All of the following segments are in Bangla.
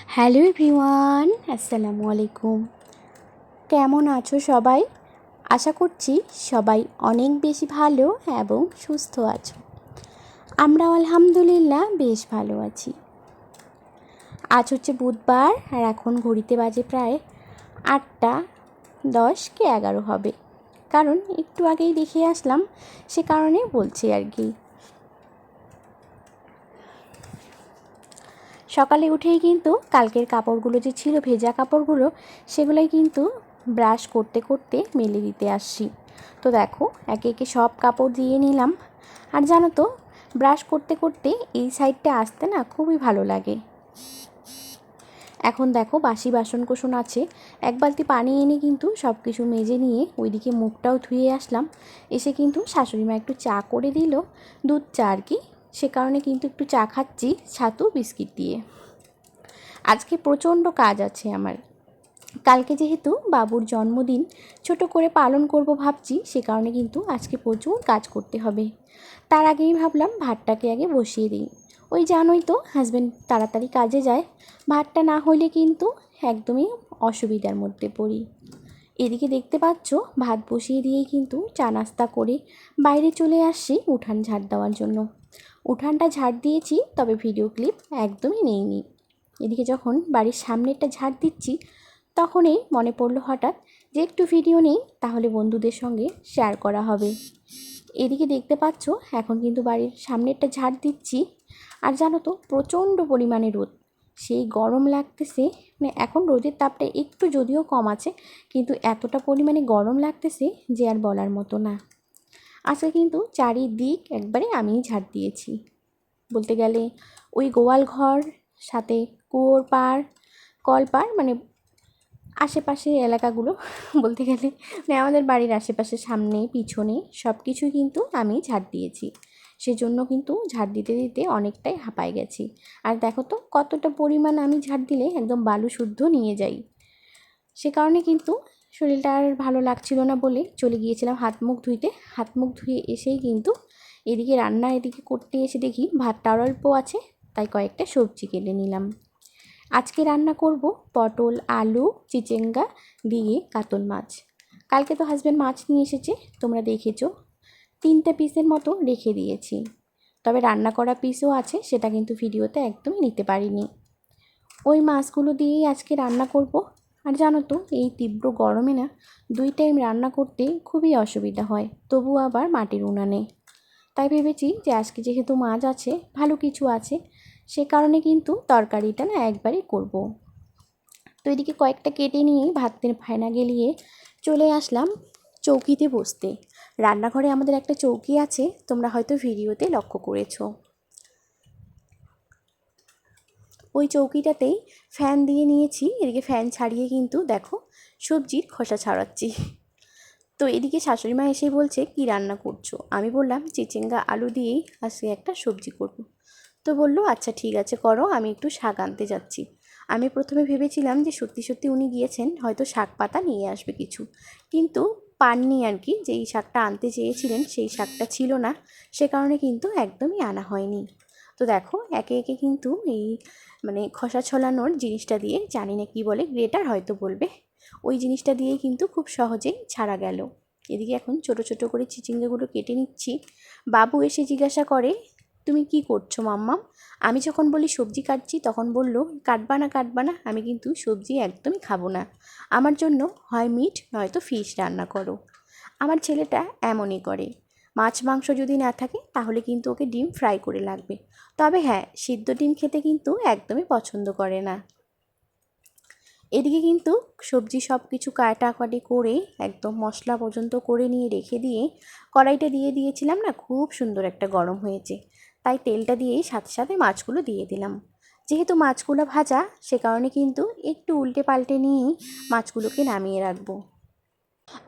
হ্যালো এভরিওয়ান, আসসালামু আলাইকুম। কেমন আছো সবাই? আশা করছি সবাই অনেক বেশি ভালো এবং সুস্থ আছো। আমরাও আলহামদুলিল্লাহ বেশ ভালো আছি। আজ হচ্ছে বুধবার আর এখন ঘড়িতে বাজে প্রায় 8:10 কি 11 হবে, কারণ একটু আগেই দেখে আসলাম, সে কারণে বলছি আর কি। সকালে উঠেই কিন্তু কালকের কাপড়গুলো যে ছিল, ভেজা কাপড়গুলো, সেগুলোই কিন্তু ব্রাশ করতে করতে মেলে দিতে আসছি। তো দেখো, একে একে সব কাপড় দিয়ে নিলাম। আর জানো তো, ব্রাশ করতে করতে এই সাইডটা আসতে না খুবই ভালো লাগে। এখন দেখো, বাসি বাসন কোসন আছে, এক বালতি পানি এনে কিন্তু সব কিছু মেজে নিয়ে ওইদিকে মুখটাও ধুয়ে আসলাম। এসে কিন্তু শাশুড়িমা একটু চা করে দিল, দুধ চা আর কি। সে কারণে কিন্তু একটু চা খাচ্ছি ছাতু বিস্কিট দিয়ে। আজকে প্রচণ্ড কাজ আছে আমার। কালকে যেহেতু বাবুর জন্মদিন ছোট করে পালন করব ভাবছি, সে কারণে কিন্তু আজকে প্রচুর কাজ করতে হবে। তার আগেই ভাবলাম ভাতটাকে আগে বসিয়ে দিই। ওই জানোই তো, হাজব্যান্ড তাড়াতাড়ি কাজে যায়, ভাতটা না হলে কিন্তু একদমই অসুবিধার মধ্যে পড়ি। এদিকে দেখতে পাচ্ছ, ভাত বসিয়ে দিয়েই কিন্তু চা নাস্তা করে বাইরে চলে আসছি উঠান ঝাড় দেওয়ার জন্য। উঠানটা ঝাড় দিয়েছি, তবে ভিডিও ক্লিপ একদমই নেইনি। এদিকে যখন বাড়ির সামনেরটা ঝাড় দিচ্ছি, তখনই মনে পড়লো হঠাৎ যে একটু ভিডিও নেই, তাহলে বন্ধুদের সঙ্গে শেয়ার করা হবে। এদিকে দেখতে পাচ্ছ, এখন কিন্তু বাড়ির সামনেরটা ঝাড় দিচ্ছি। আর জানো তো, প্রচণ্ড পরিমাণে রোদ, সেই গরম লাগতেছে। মানে এখন রোদের তাপটা একটু যদিও কম আছে, কিন্তু এতটা পরিমাণে গরম লাগতেছে যে আর বলার মতো না। আজকে কিন্তু চারিদিক একবারে আমিই ঝাড় দিয়েছি বলতে গেলে। ওই গোয়াল ঘর, সাথে কুয়োর পাড়, কলপাড়, মানে আশেপাশের এলাকাগুলো বলতে গেলে, মানে আমাদের বাড়ির আশেপাশে, সামনে পিছনে সব কিছুই কিন্তু আমি ঝাড় দিয়েছি। সেজন্য কিন্তু ঝাড় দিতে দিতে অনেকটাই হাঁপায় গেছি। আর দেখো তো কতটা পরিমাণ আমি ঝাড় দিলে একদম বালু শুদ্ধ নিয়ে যাই। সে কারণে কিন্তু শরীরটা আর ভালো লাগছিল না বলে চলে গিয়েছিলাম হাত মুখ ধুইতে। হাত মুখ ধুয়ে এসেই কিন্তু এদিকে রান্না এদিকে করতে এসে দেখি ভাতটা অল্প আছে, তাই কয়েকটা সবজি কেটে নিলাম। আজকে রান্না করব পটল, আলু, চিচিঙ্গা দিয়ে কাতল মাছ। কালকে তো হাজব্যান্ড মাছ নিয়ে এসেছে, তোমরা দেখেছো। 3টে পিসের মতো রেখে দিয়েছি, তবে রান্না করা পিসও আছে, সেটা কিন্তু ভিডিওতে একদমই নিতে পারিনি। ওই মাছগুলো দিয়েই আজকে রান্না করব। আর জানো তো, এই তীব্র গরমে না 2 টাইম রান্না করতে খুবই অসুবিধা হয়, তবু আবার মাটির উনানে। তাই ভেবেছি যে আজকে যেহেতু মাছ আছে, ভালো কিছু আছে, সে কারণে কিন্তু তরকারিটা না একবারই করব। তো এদিকে কয়েকটা কেটে নিয়ে ভাতের ফেনা গেলিয়ে চলে আসলাম চৌকিতে বসতে। রান্নাঘরে আমাদের একটা চৌকি আছে, তোমরা হয়তো ভিডিওতে লক্ষ্য করেছো। ওই চৌকিটাতেই ফ্যান দিয়ে নিয়েছি। এদিকে ফ্যান ছাড়িয়ে কিন্তু দেখো সবজির খোসা ছাড়াচ্ছি। তো এদিকে শাশুড়িমা এসে বলছে, কি রান্না করছো? আমি বললাম চিচিঙ্গা আলু দিয়েই আজকে একটা সবজি করব। তো বললো আচ্ছা ঠিক আছে করো, আমি একটু শাক আনতে যাচ্ছি। আমি প্রথমে ভেবেছিলাম যে সত্যি সত্যি উনি গিয়েছেন, হয়তো শাক পাতা নিয়ে আসবে কিছু, কিন্তু পাননি আর কি। যেই শাকটা আনতে চেয়েছিলেন সেই শাকটা ছিল না, সে কারণে কিন্তু একদমই আনা হয়নি। তো দেখো একে একে কিন্তু এই মানে খোসা ছড়ানোর জিনিসটা দিয়ে, জানি না কি বলে, গ্রেটার হয়তো বলবে, ওই জিনিসটা দিয়েই কিন্তু খুব সহজেই ছাড়া গেল। এদিকে এখন ছোট ছোট করে চিচিঙ্গাগুলো কেটে নিচ্ছি। বাবু এসে জিজ্ঞাসা করে, তুমি কি করছো মাম্মাম? আমি যখন বলি সবজি কাটছি, তখন বলল কাটবা না কাটবা না, আমি কিন্তু সবজি একদমই খাবো না, আমার জন্য হয় মিট নয়তো ফিশ রান্না করো। আমার ছেলেটা এমনই করে, মাছ মাংস যদি না থাকে তাহলে কিন্তু ওকে ডিম ফ্রাই করে লাগবে। তবে হ্যাঁ, সিদ্ধ ডিম খেতে কিন্তু একদমই পছন্দ করে না। এদিকে কিন্তু সবজি সব কিছু কাটাকাটি করে একদম মশলা পর্যন্ত করে নিয়ে রেখে দিয়ে কড়াইটা দিয়ে দিয়েছিলাম না, খুব সুন্দর একটা গরম হয়েছে। তাই তেলটা দিয়েই সাথে সাথে মাছগুলো দিয়ে দিলাম। যেহেতু মাছগুলো ভাজা, সে কারণে কিন্তু একটু উল্টে পাল্টে নিয়েই মাছগুলোকে নামিয়ে রাখবো।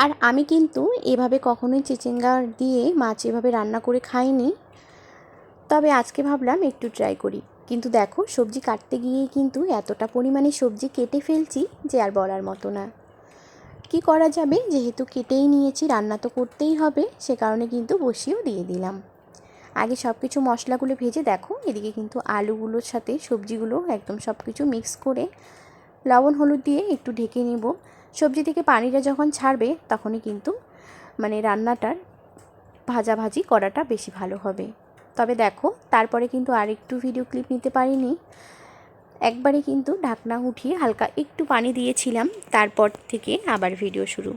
আর আমি কিন্তু এভাবে কখনোই চিচিঙ্গা দিয়ে মাছ এভাবে রান্না করে খাইনি, তবে আজকে ভাবলাম একটু ট্রাই করি। কিন্তু দেখো সবজি কাটতে গিয়েই কিন্তু এতটা পরিমাণে সবজি কেটে ফেলছি যে আর বলার মতো না। কি করা যাবে, যেহেতু কেটেই নিয়েছি, রান্না তো করতেই হবে, সে কারণে কিন্তু বসিয়েও দিয়ে দিলাম। আগে সব কিছু মশলাগুলো ভেজে দেখো এদিকে কিন্তু আলুগুলোর সাথে সবজিগুলো একদম সব কিছু মিক্স করে লবণ হলুদ দিয়ে একটু ঢেকে নেব। সবজি থেকে পানিটা যখন ছাড়বে তখনই কিন্তু রান্নাটার ভাজাভাজি করাটা বেশি ভালো হবে। তবে দেখো তারপরে কিন্তু আরেকটু ভিডিও ক্লিপ নিতে পারিনি, একবারে কিন্তু ঢাকনা উঠিয়ে হালকা একটু পানি দিয়েছিলাম, তারপর থেকে আবার ভিডিও শুরু।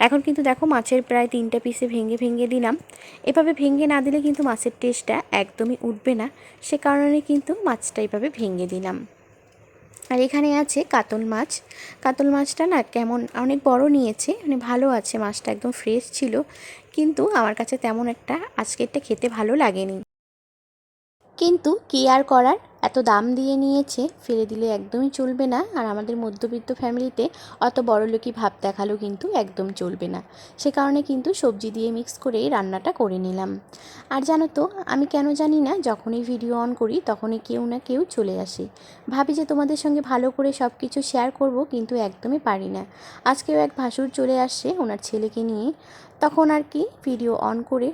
এখন কিন্তু দেখো মাছের প্রায় 3টা পিসে ভেঙে ভেঙে দিলাম। এভাবে ভেঙে না দিলে কিন্তু মাছের টেস্টটা একদমই উঠবে না, সে কারণে কিন্তু মাছটা এভাবে ভেঙে দিলাম। আর এখানে আছে কাতল মাছ। কাতল মাছটা না কেমন অনেক বড় নিয়েছে, ভালো আছে মাছটা, একদম ফ্রেশ ছিল, কিন্তু আমার কাছে তেমন একটা আজকেরটা খেতে ভালো লাগেনি। কিন্তু কী আর করার, এত দাম দিয়ে নিয়েছে, ফেলে দিলে একদমই চলবে না। আর আমাদের মধ্যবিত্ত ফ্যামিলিতে অত বড়লোকি ভাব দেখালেও কিন্তু একদম চলবে না, সে কারণে কিন্তু সবজি দিয়ে মিক্স করে রান্নাটা করে নিলাম। আর জানো তো আমি কেন জানি না যখনই ভিডিও অন করি তখনই কেউ না কেউ চলে আসে। ভাবি যে তোমাদের সঙ্গে ভালো করে সব কিছু শেয়ার করব, কিন্তু একদমই পারি না। আজকেও এক ভাসুর চলে আসছে ওনার ছেলেকে নিয়ে, তখন আর কি ভিডিও অন করে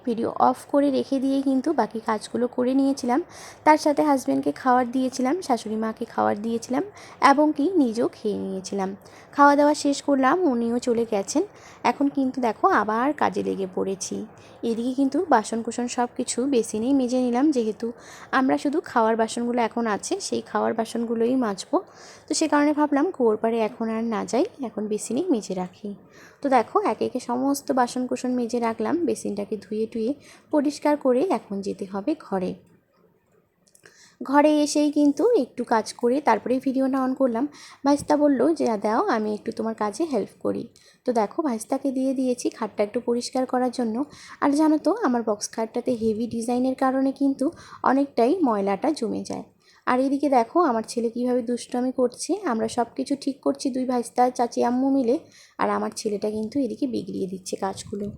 ভিডিও অফ করে রেখে দিয়ে কিন্তু বাকি কাজগুলো করে নিয়েছিলাম। তার সাথে হাজব্যান্ডকে খাবার দিয়েছিলাম, শাশুড়ি মাকে খাবার দিয়েছিলাম, এবং কি নিজেও খেয়ে নিয়েছিলাম। খাওয়া দাওয়া শেষ করলাম, উনিও চলে গেছেন। এখন কিন্তু দেখো আবার কাজে লেগে পড়েছি। এদিকে কিন্তু বাসনকুসন সব কিছু বেসিনেই মেজে নিলাম, যেহেতু আমরা শুধু খাওয়ার বাসনগুলো এখন আছে সেই খাওয়ার বাসনগুলোই মাজবো। তো সে কারণে ভাবলাম কুয়োর পাড়ে এখন আর না যাই, এখন বেসিনেই মেজে রাখি। তো দেখো একে একে সমস্ত বাসনকুসন মেজে রাখলাম, বেসিনটাকে ধুয়ে টুয়ে পরিষ্কার করে এখন যেতে হবে ঘরে। ঘরে এসেই কিন্তু একটু কাজ করে তারপরে ভিডিওটা অন করলাম। ভাইস্তা বলল যে দাও আমি একটু তোমার কাজে হেল্প করি। তো দেখো ভাইস্তাকে দিয়ে দিয়েছি খাটটা একটু পরিষ্কার করার জন্য। আর জানো তো আমার বক্স খাটটাতে হেভি ডিজাইনের কারণে কিন্তু অনেকটাই ময়লাটা জমে যায়। আর এদিকে দেখো আমার ছেলে কীভাবে দুষ্টামি করছে, আমরা সব কিছু ঠিক করছি দুই ভাইস্তা চাচি আম্মু মিলে, আর আমার ছেলেটা কিন্তু এদিকে বিগড়িয়ে দিচ্ছে কাজগুলো।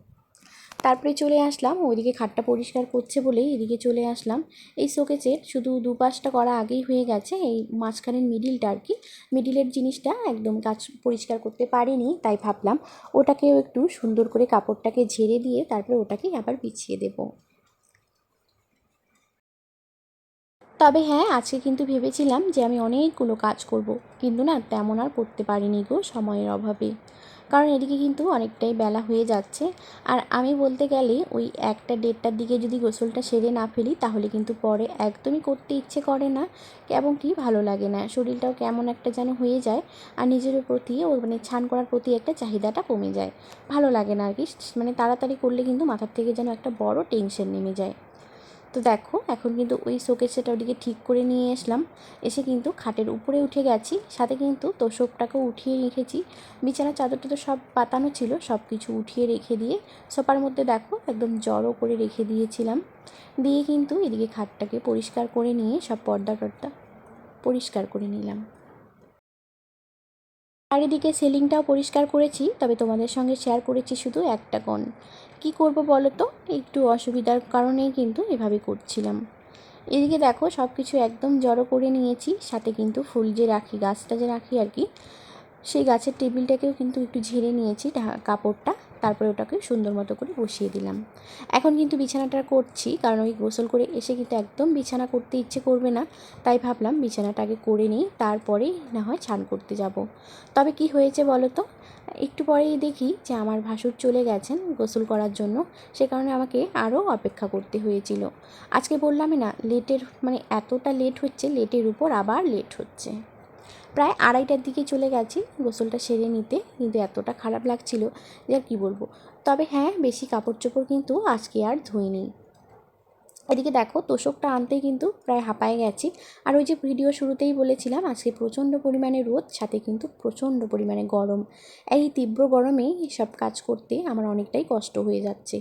তারপরে চলে আসলাম, ওইদিকে খাটটা পরিষ্কার করছে বলেই এদিকে চলে আসলাম। এই শোকেসের শুধু দুপাশটা করা আগেই হয়ে গেছে, এই মাঝখানের মিডিলটা আর কি, মিডিলের জিনিসটা একদম কাজ পরিষ্কার করতে পারিনি, তাই ভাবলাম ওটাকেও একটু সুন্দর করে কাপড়টাকে ঝেড়ে দিয়ে তারপরে ওটাকেই আবার বিছিয়ে দেবো। তবে হ্যাঁ আজকে কিন্তু ভেবেছিলাম যে আমি অনেকগুলো কাজ করব, কিন্তু না তেমন আর করতে পারিনি গো সময়ের অভাবে, কারণ এদিকে কিন্তু অনেকটাই বেলা হয়ে যাচ্ছে। আর আমি বলতে গেলে ওই 1টা 1:30টার দিকে যদি গোসলটা সেরে না ফেলি তাহলে কিন্তু পরে একদমই করতে ইচ্ছে করে না, এবং কি ভালো লাগে না, শরীরটাও কেমন একটা যেন হয়ে যায়। আর নিজের প্রতি ও স্নান করার প্রতি একটা চাহিদাটা কমে যায়, ভালো লাগে না আর কি। তাড়াতাড়ি করলে কিন্তু মাথার থেকে যেন একটা বড় টেনশন নেমে যায়। তো দেখো এখন কিন্তু ওই শোকেসটা ওদিকে ঠিক করে নিয়ে আসলাম, এসে কিন্তু খাটের উপরে উঠে গেছি, সাথে কিন্তু তোষকটাকেও উঠিয়ে রেখেছি। বিছানার চাদরটা তো সব পাতানো ছিল, সব কিছু উঠিয়ে রেখে দিয়ে সোফার মধ্যে দেখো একদম জড়ো করে রেখে দিয়েছিলাম। দিয়ে কিন্তু এদিকে খাটটাকে পরিষ্কার করে নিয়ে সব পর্দা টর্দা পরিষ্কার করে নিলাম। চারিদিকে সিলিংটাও পরিষ্কার করেছি, তবে তোমাদের সঙ্গে শেয়ার করেছি শুধু একটা কোণ। কী করব বলো তো, একটু অসুবিধার কারণেই কিন্তু এভাবে করছিলাম। এদিকে দেখো সব কিছু একদম জড়ো করে নিয়েছি, সাথে কিন্তু ফুল যে রাখি, গাছটা যে রাখি আর কি, সেই গাছের টেবিলটাকেও কিন্তু একটু ঝেড়ে নিয়েছি কাপড়টা, তারপরে ওটাকে সুন্দর মতো করে বসিয়ে দিলাম। এখন কিন্তু বিছানাটা করছি, কারণ ওই গোসল করে এসে কিন্তু একদম বিছানা করতে ইচ্ছে করবে না, তাই ভাবলাম বিছানাটা আগে করে নিই, তারপরেই না হয় স্নান করতে যাব। তবে কি হয়েছে বলো তো, একটু পরেই দেখি যে আমার ভাসুর চলে গেছেন গোসল করার জন্য, সে কারণে আমাকে আরও অপেক্ষা করতে হয়েছিল। আজকে বললামই না লেটের এতটা লেট হচ্ছে, লেটের উপর আবার লেট হচ্ছে। প্রায় 2:30টার দিকে চলে গেছি গোসলটা সেরে নিতে, কিন্তু এতটা খারাপ লাগছিল যে আর কী বলবো। তবে হ্যাঁ বেশি কাপড় চোপড় কিন্তু আজকে আর ধুইনি। এদিকে দেখো তোষকটা আনতেই কিন্তু প্রায় হাঁপায়ে গেছি। আর ওই যে ভিডিও শুরুতেই বলেছিলাম আজকে প্রচণ্ড পরিমাণে রোদ, সাথে কিন্তু প্রচণ্ড পরিমাণে গরম। এই তীব্র গরমে সব কাজ করতে আমার অনেকটাই কষ্ট হয়ে যাচ্ছে।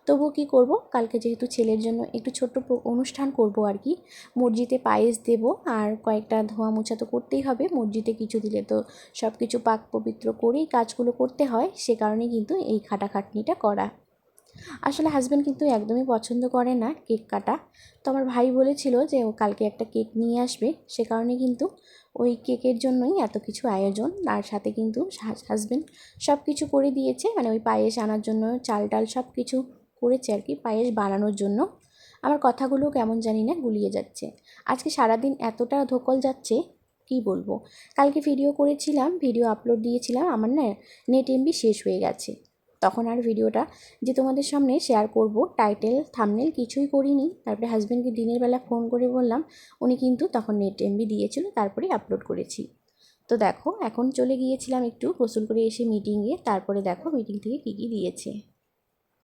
তবুও কী করব, কালকে যেহেতু ছেলের জন্য একটু ছোট্ট অনুষ্ঠান করব আর কি, মসজিদে পায়েস দেব, আর কয়েকটা ধোয়া মোছা তো করতেই হবে, মসজিদে কিছু দিলে তো সব কিছু পাক পবিত্র করেই কাজগুলো করতে হয়, সে কারণে কিন্তু এই খাটাখাটনিটা করা। আসলে হাজব্যান্ড কিন্তু একদমই পছন্দ করে না কেক কাটা, তো আমার ভাই বলেছিল যে ও কালকে একটা কেক নিয়ে আসবে, সে কারণে কিন্তু ওই কেকের জন্যই এত কিছু আয়োজন। আর সাথে কিন্তু হাজব্যান্ড সব কিছু করে দিয়েছে, ওই পায়েস আনার জন্য চাল ডাল সব কিছু করেছে আর কি, পায়েস বানানোর জন্য। আমার কথাগুলো কেমন জানি না গুলিয়ে যাচ্ছে। আজকে সারাদিন এতটা ধকল যাচ্ছে কি বলবো। কালকে ভিডিও করেছিলাম, ভিডিও আপলোড দিয়েছিলাম, আমার না নেট এমবি শেষ হয়ে গেছে। তখন আর ভিডিওটা যে তোমাদের সামনে শেয়ার করব, টাইটেল থাম্বনেল কিছুই করিনি। তারপরে হাজব্যান্ডকে দিনের বেলা ফোন করে বললাম, উনি কিন্তু তখন নেট এমবি দিয়েছিল, তারপরে আপলোড করেছি। তো দেখো এখন চলে গিয়েছিলাম একটু গোসল করে এসে মিটিংয়ে, তারপরে দেখো মিটিং থেকে কী কী দিয়েছে।